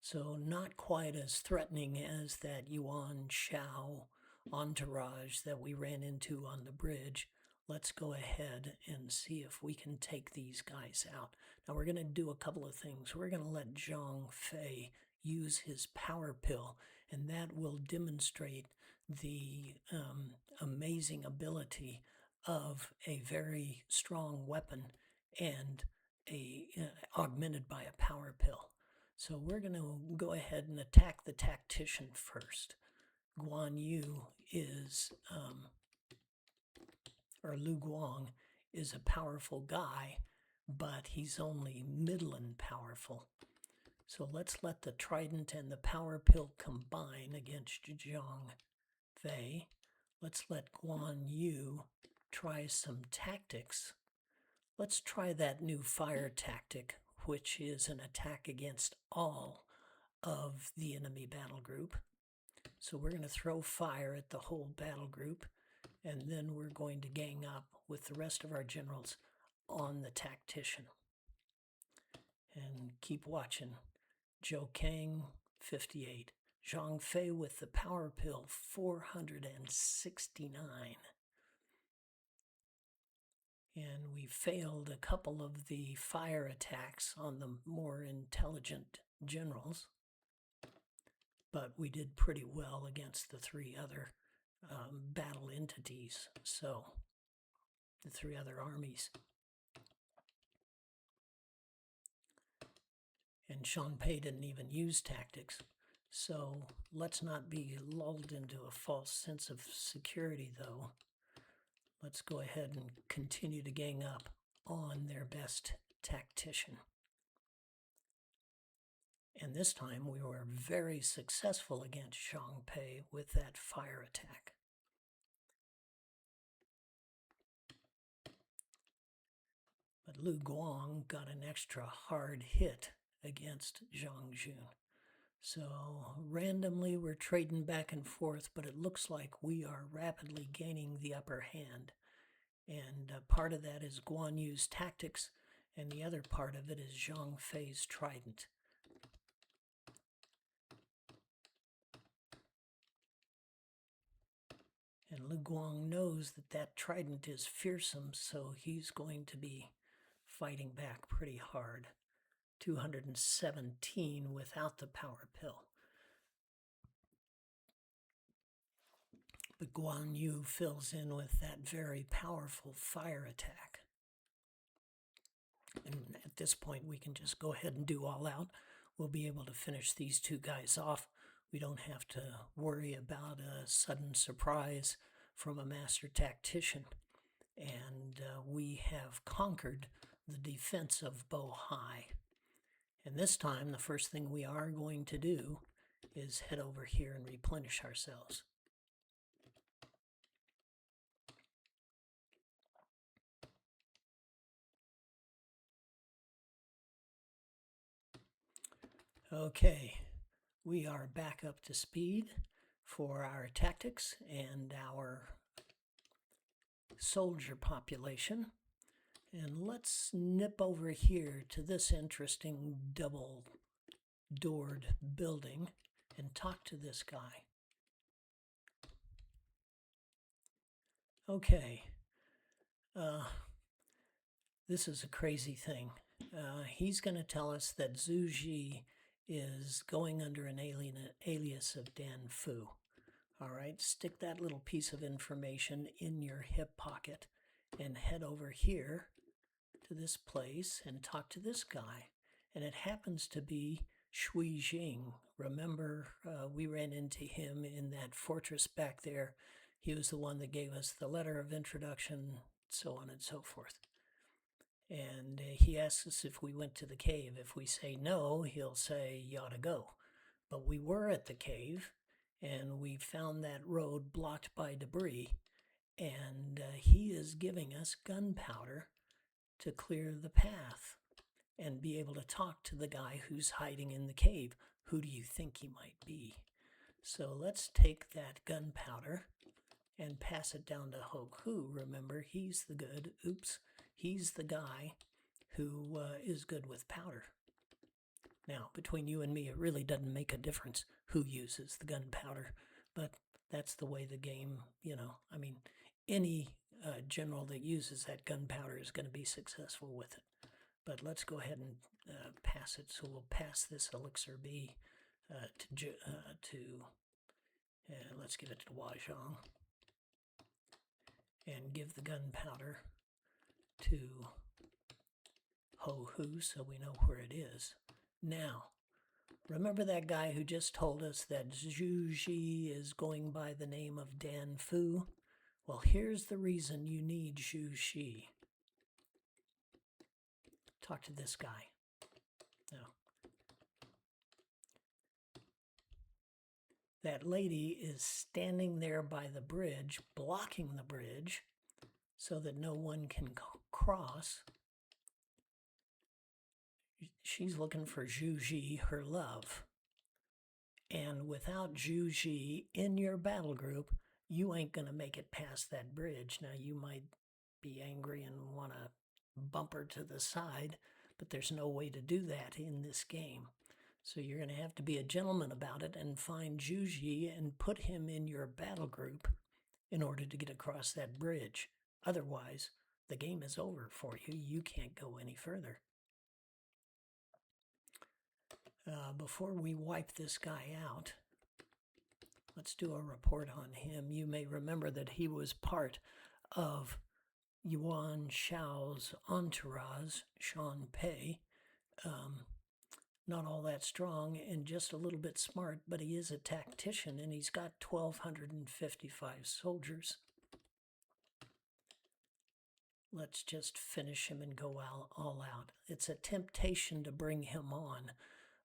So not quite as threatening as that Yuan Shao entourage that we ran into on the bridge. Let's go ahead and see if we can take these guys out. Now we're going to do a couple of things. We're going to let Zhang Fei use his power pill, and that will demonstrate the amazing ability of a very strong weapon and augmented by a power pill. So we're going to go ahead and attack the tactician first. Guan Yu is, or Lu Guang is a powerful guy, but he's only middling powerful. So let's let the trident and the power pill combine against Zhang Fei. Let's let Guan Yu try some tactics. Let's try that new fire tactic, which is an attack against all of the enemy battle group. So we're going to throw fire at the whole battle group, and then we're going to gang up with the rest of our generals on the tactician. And keep watching. Zhou Kang, 58. Zhang Fei with the power pill, 469. And we failed a couple of the fire attacks on the more intelligent generals, but we did pretty well against the 3 other battle entities, so the 3 other armies. And Sean Pei didn't even use tactics, so let's not be lulled into a false sense of security, though. Let's go ahead and continue to gang up on their best tactician. And this time we were very successful against Zhang Pei with that fire attack. But Lu Guang got an extra hard hit against Zhang Jun. So randomly we're trading back and forth, but it looks like we are rapidly gaining the upper hand. And part of that is Guan Yu's tactics, and the other part of it is Zhang Fei's trident. And Lu Guang knows that that trident is fearsome, so he's going to be fighting back pretty hard. 217 without the power pill. But Guan Yu fills in with that very powerful fire attack. And at this point, we can just go ahead and do all out. We'll be able to finish these 2 guys off. We don't have to worry about a sudden surprise from a master tactician. And we have conquered the defense of Bohai. And this time, the first thing we are going to do is head over here and replenish ourselves. Okay, we are back up to speed for our tactics and our soldier population. And let's nip over here to this interesting double-doored building and talk to this guy. Okay, this is a crazy thing. He's going to tell us that Zhu Ji is going under an alias of Dan Fu. All right, stick that little piece of information in your hip pocket and head over here to this place and talk to this guy. And it happens to be Shui Jing. Remember, we ran into him in that fortress back there. He was the one that gave us the letter of introduction, so on and so forth. And he asks us if we went to the cave. If we say no, he'll say, you ought to go. But we were at the cave, and we found that road blocked by debris. And he is giving us gunpowder to clear the path and be able to talk to the guy who's hiding in the cave. Who do you think he might be? So let's take that gunpowder and pass it down to Ho-Hu. Remember, he's the guy who is good with powder. Now, between you and me, it really doesn't make a difference who uses the gunpowder, but that's the way the game, any general that uses that gunpowder is going to be successful with it. But let's go ahead and pass it. So we'll pass this elixir B let's give it to Wajong, and give the gunpowder to Ho-Hu so we know where it is. Now, remember that guy who just told us that Zhu Ji is going by the name of Dan Fu? Well, here's the reason you need Zhu Ji. Talk to this guy. Now, that lady is standing there by the bridge, blocking the bridge so that no one can cross. She's looking for Zhu Ji, her love. And without Zhu Ji in your battle group, you ain't going to make it past that bridge. Now, you might be angry and want to bump her to the side, but there's no way to do that in this game. So you're going to have to be a gentleman about it and find Zhu Ji and put him in your battle group in order to get across that bridge. Otherwise, the game is over for you. You can't go any further. Before we wipe this guy out, let's do a report on him. You may remember that he was part of Yuan Shao's entourage, Shan Pei. Not all that strong and just a little bit smart, but he is a tactician, and he's got 1,255 soldiers. Let's just finish him and go all out. It's a temptation to bring him on,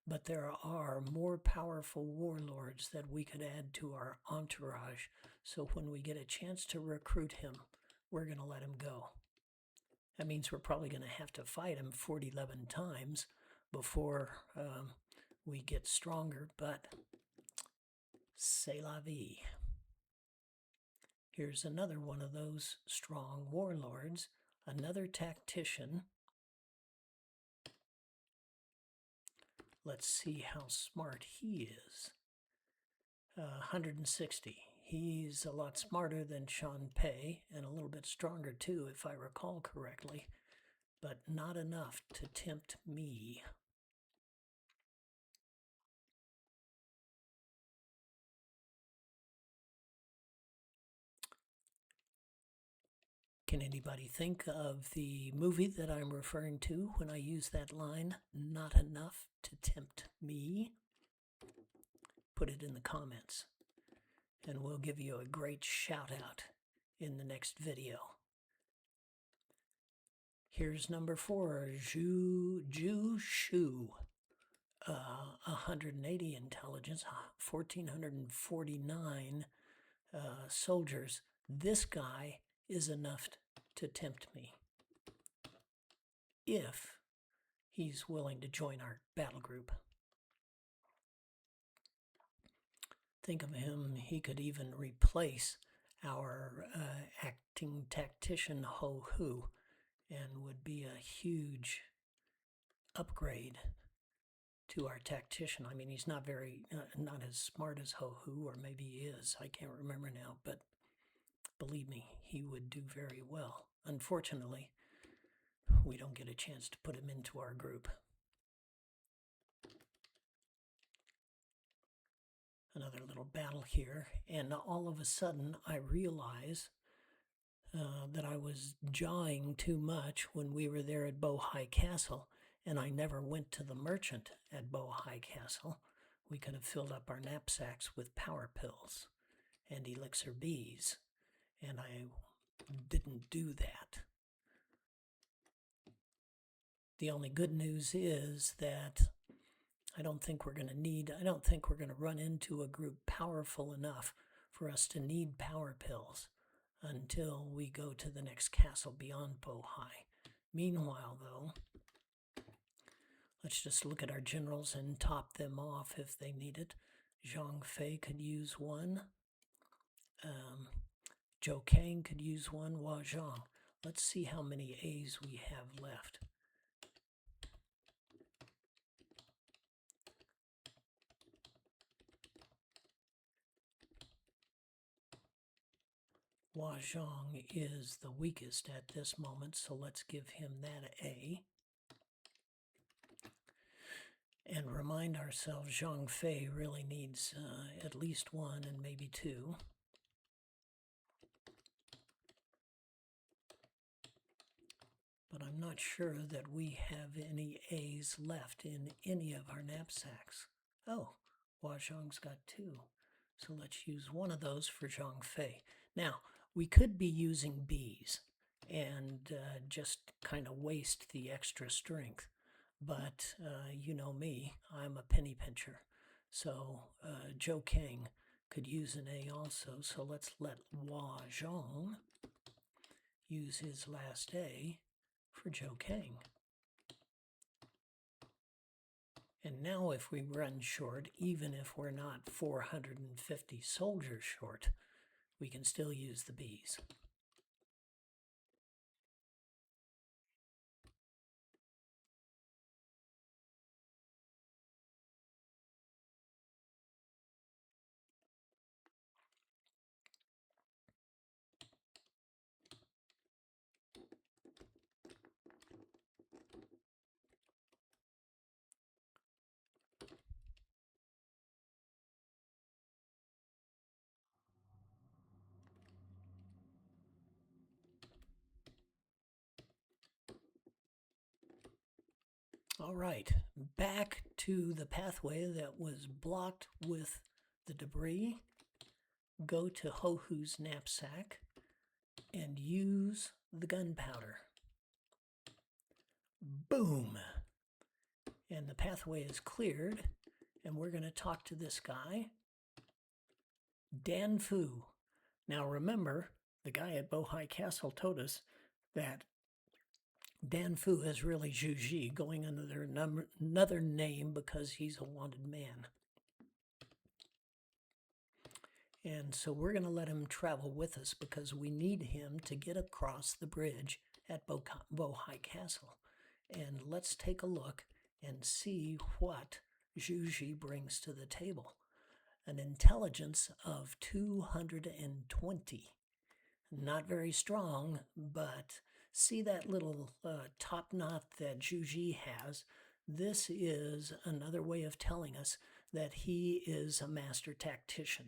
but there are more powerful warlords that we could add to our entourage. So when we get a chance to recruit him, we're going to let him go. That means we're probably going to have to fight him 11 times before we get stronger, but c'est la vie. Here's another one of those strong warlords, another tactician. Let's see how smart he is. 160. He's a lot smarter than Shan Pei, and a little bit stronger too, if I recall correctly, but not enough to tempt me. Can anybody think of the movie that I'm referring to when I use that line, not enough to tempt me? Put it in the comments, and we'll give you a great shout out in the next video. Here's number 4, Zhu Shu. 180 intelligence, 1,449 soldiers. This guy is enough to tempt me if he's willing to join our battle group. Think of him, he could even replace our acting tactician Ho-Hu and would be a huge upgrade to our tactician. I mean, he's not as smart as Ho-Hu, or maybe he is. I can't remember now, but believe me, he would do very well. Unfortunately, we don't get a chance to put him into our group. Another little battle here, and all of a sudden I realize that I was jawing too much when we were there at Bohai Castle, and I never went to the merchant at Bohai Castle. We could have filled up our knapsacks with power pills and elixir bees, and I didn't do that. The only good news is that I don't think we're going to run into a group powerful enough for us to need power pills until we go to the next castle beyond Bohai. Meanwhile, though, let's just look at our generals and top them off if they need it. Zhang Fei could use one. Zhou Kang could use one. Hua Zhang. Let's see how many A's we have left. Hua Zhang is the weakest at this moment, so let's give him that A. And remind ourselves Zhang Fei really needs at least one and maybe two. But I'm not sure that we have any A's left in any of our knapsacks. Oh, Hua Zhang's got two. So let's use one of those for Zhang Fei. Now, we could be using B's and just kind of waste the extra strength. But you know me, I'm a penny pincher. So Zhou Kang could use an A also. So let's let Hua Zhang use his last A for Zhou Kang. And now if we run short, even if we're not 450 soldiers short, we can still use the Bs. All right, back to the pathway that was blocked with the debris. Go to Ho-Hu's knapsack and use the gunpowder. Boom! And the pathway is cleared, and we're going to talk to this guy, Dan Fu. Now remember, the guy at Bohai Castle told us that Dan Fu is really Zhu Ji, going under another name because he's a wanted man. And so we're going to let him travel with us because we need him to get across the bridge at Bohai Castle. And let's take a look and see what Zhu Ji brings to the table. An intelligence of 220. Not very strong, but see that little top knot that Zhu Ji has? This is another way of telling us that he is a master tactician,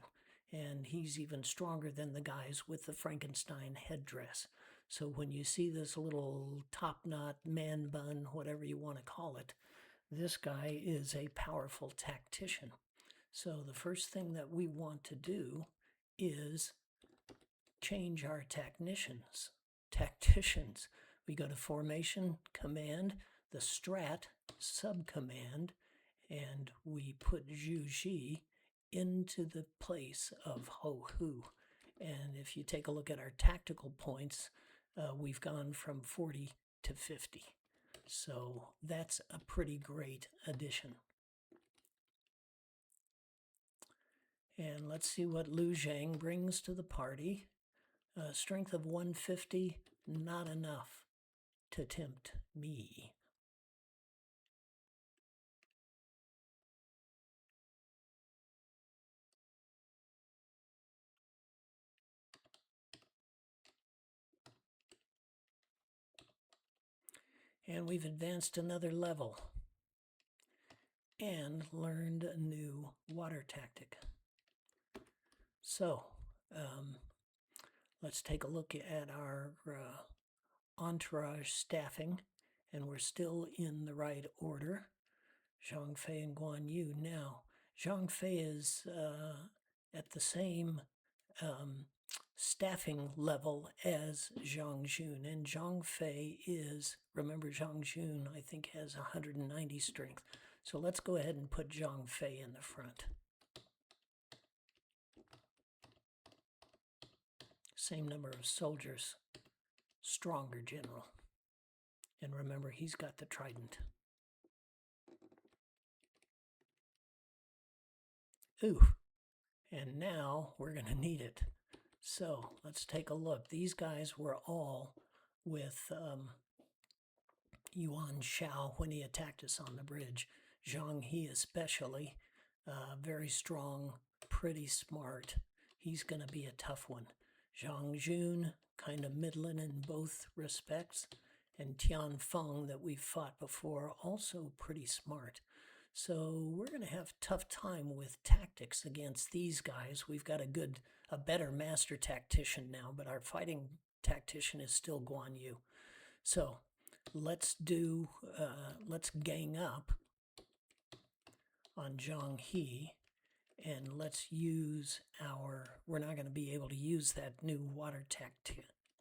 and he's even stronger than the guys with the Frankenstein headdress. So when you see this little top knot, man bun, whatever you want to call it, this guy is a powerful tactician. So the first thing that we want to do is change our tacticians. We go to formation, command, the strat, subcommand, and we put Zhu Ji into the place of Ho-Hu. And if you take a look at our tactical points, we've gone from 40 to 50. So that's a pretty great addition. And let's see what Lu Zhang brings to the party. Strength of 150, not enough to tempt me. And we've advanced another level and learned a new water tactic. So, Let's take a look at our entourage staffing, and we're still in the right order. Zhang Fei and Guan Yu. Now, Zhang Fei is at the same um, staffing level as Zhang Jun, and Zhang Fei is, remember Zhang Jun, I think has 190 strength. So let's go ahead and put Zhang Fei in the front. Same number of soldiers, stronger general. And remember, he's got the trident. Ooh, and now we're going to need it. So let's take a look. These guys were all with Yuan Shao when he attacked us on the bridge. Zhang He especially, very strong, pretty smart. He's going to be a tough one. Zhang Jun, kind of middling in both respects. And Tian Feng, that we've fought before, also pretty smart. So we're going to have a tough time with tactics against these guys. We've got a better master tactician now, but our fighting tactician is still Guan Yu. So let's gang up on Zhang He, and let's use we're not going to be able to use that new water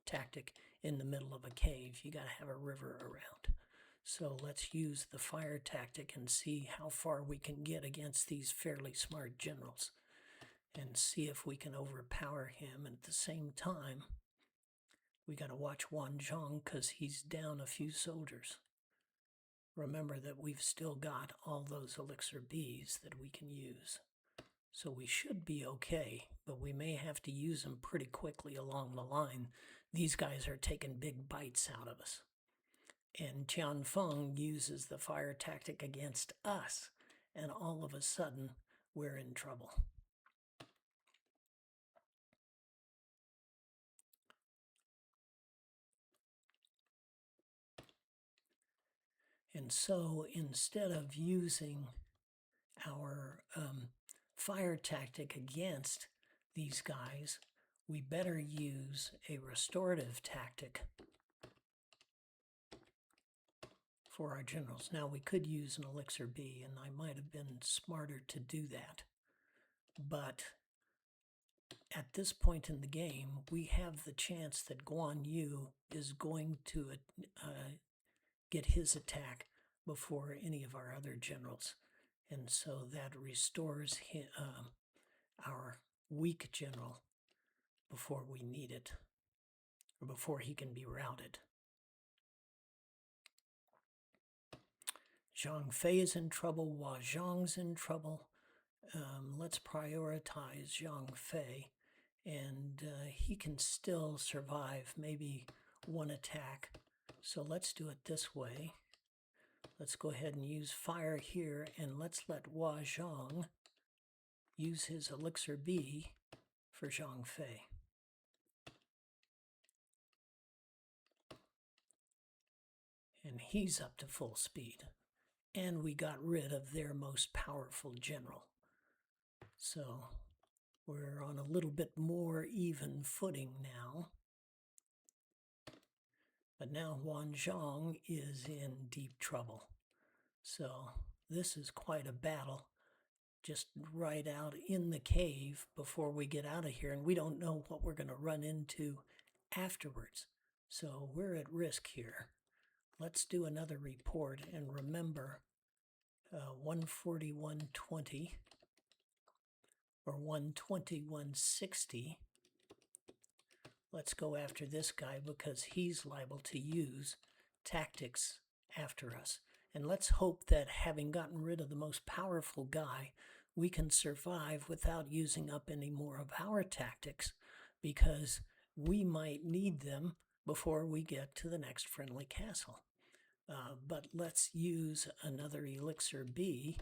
tactic in the middle of a cave. You got to have a river around. So let's use the fire tactic and see how far we can get against these fairly smart generals and see if we can overpower him. And at the same time, we got to watch Wan Zhong because he's down a few soldiers. Remember that we've still got all those elixir bees that we can use. So we should be okay, but we may have to use them pretty quickly along the line. These guys are taking big bites out of us. And Tian Feng uses the fire tactic against us, and all of a sudden, we're in trouble. And so instead of using our fire tactic against these guys, we better use a restorative tactic for our generals. Now, we could use an elixir bee, and I might have been smarter to do that. But at this point in the game, we have the chance that Guan Yu is going to get his attack before any of our other generals. And so that restores our weak general before we need it, or before he can be routed. Zhang Fei is in trouble, Hua Zhang's in trouble. Let's prioritize Zhang Fei, and he can still survive maybe one attack. So let's do it this way. Let's go ahead and use fire here, and let's let Hua Zhang use his elixir bee for Zhang Fei. And he's up to full speed. And we got rid of their most powerful general. So we're on a little bit more even footing now. But now Wan Zhong is in deep trouble. So this is quite a battle, just right out in the cave before we get out of here. And we don't know what we're going to run into afterwards. So we're at risk here. Let's do another report, and remember 141.20 or 120.160. Let's go after this guy because he's liable to use tactics after us. And let's hope that having gotten rid of the most powerful guy, we can survive without using up any more of our tactics, because we might need them before we get to the next friendly castle. But let's use another elixir bee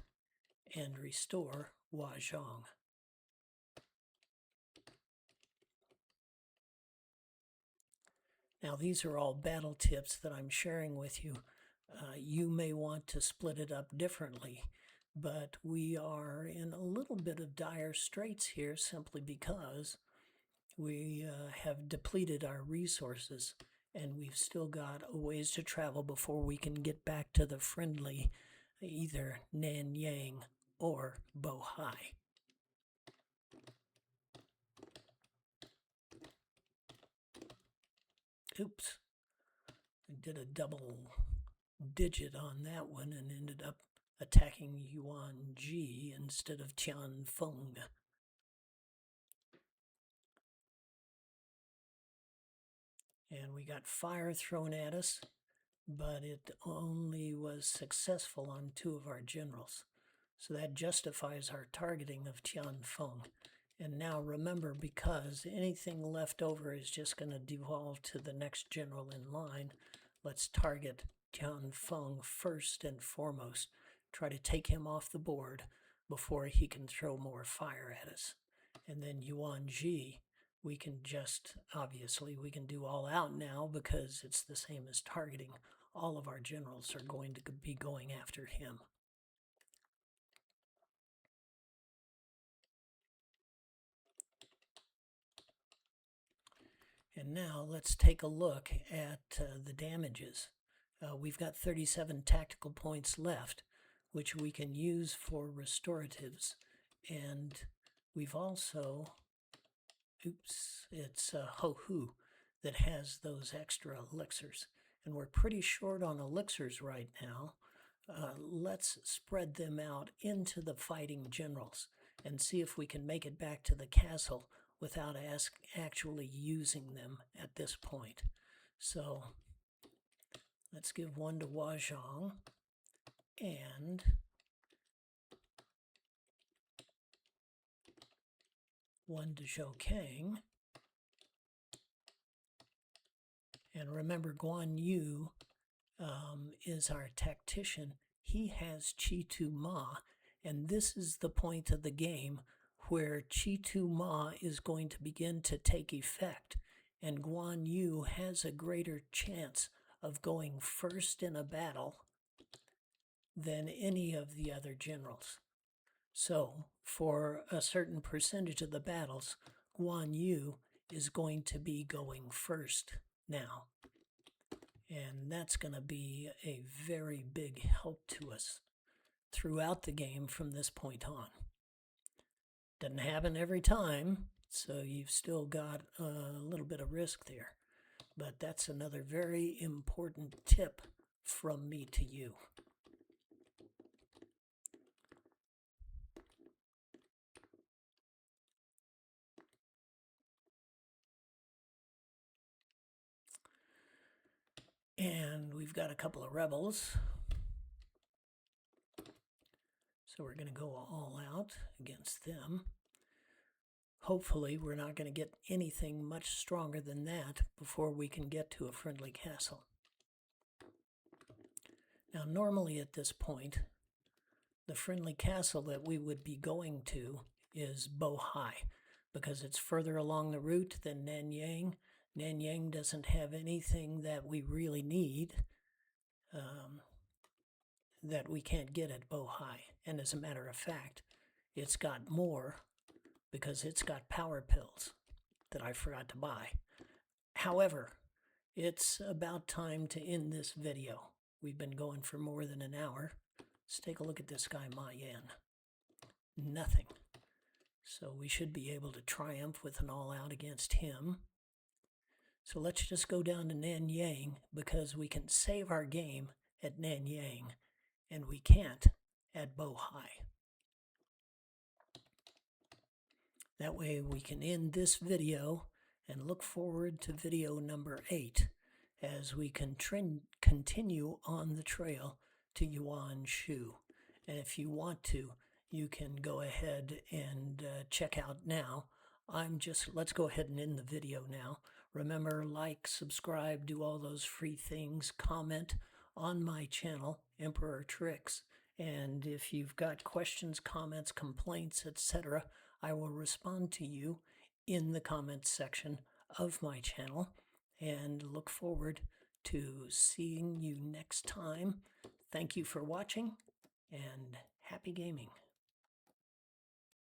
and restore Hua Zhang. Now, these are all battle tips that I'm sharing with you. You may want to split it up differently, but we are in a little bit of dire straits here simply because we have depleted our resources, and we've still got a ways to travel before we can get back to the friendly either Nanyang or Bohai. Oops, I did a double digit on that one and ended up attacking Yuan Ji instead of Tianfeng. And we got fire thrown at us, but it only was successful on 2 of our generals. So that justifies our targeting of Tianfeng. And now remember, because anything left over is just going to devolve to the next general in line, let's target Tianfeng first and foremost. Try to take him off the board before he can throw more fire at us. And then Yuan Ji, we can just, obviously, we can do all out now because it's the same as targeting. All of our generals are going to be going after him. And now let's take a look at the damages. We've got 37 tactical points left, which we can use for restoratives. And we've also, it's Ho-Hu that has those extra elixirs. And we're pretty short on elixirs right now. Let's spread them out into the fighting generals and see if we can make it back to the castle without actually using them at this point. So let's give one to Huazhong and one to Zhoukang. And remember, Guan Yu is our tactician. He has Chi Tu Ma, and this is the point of the game where Chi Tu Ma is going to begin to take effect, and Guan Yu has a greater chance of going first in a battle than any of the other generals. So, for a certain percentage of the battles, Guan Yu is going to be going first now. And that's going to be a very big help to us throughout the game from this point on. Doesn't happen every time, so you've still got a little bit of risk there. But that's another very important tip from me to you. And we've got a couple of rebels. So we're going to go all out against them. Hopefully we're not going to get anything much stronger than that before we can get to a friendly castle. Now normally at this point, the friendly castle that we would be going to is Bohai, because it's further along the route than Nanyang. Nanyang doesn't have anything that we really need that we can't get at Bohai. And as a matter of fact, it's got more because it's got power pills that I forgot to buy. However, it's about time to end this video. We've been going for more than an hour. Let's take a look at this guy, Ma Yan. Nothing. So we should be able to triumph with an all-out against him. So let's just go down to Nanyang because we can save our game at Nanyang and we can't at Bohai. That way we can end this video and look forward to video number 8 as we continue on the trail to Yuan Shu. And if you want to, you can go ahead and check out now. Let's go ahead and end the video now. Remember, like, subscribe, do all those free things, comment on my channel, Emperor Tricks. And if you've got questions, comments, complaints, etc., I will respond to you in the comments section of my channel and look forward to seeing you next time. Thank you for watching and happy gaming.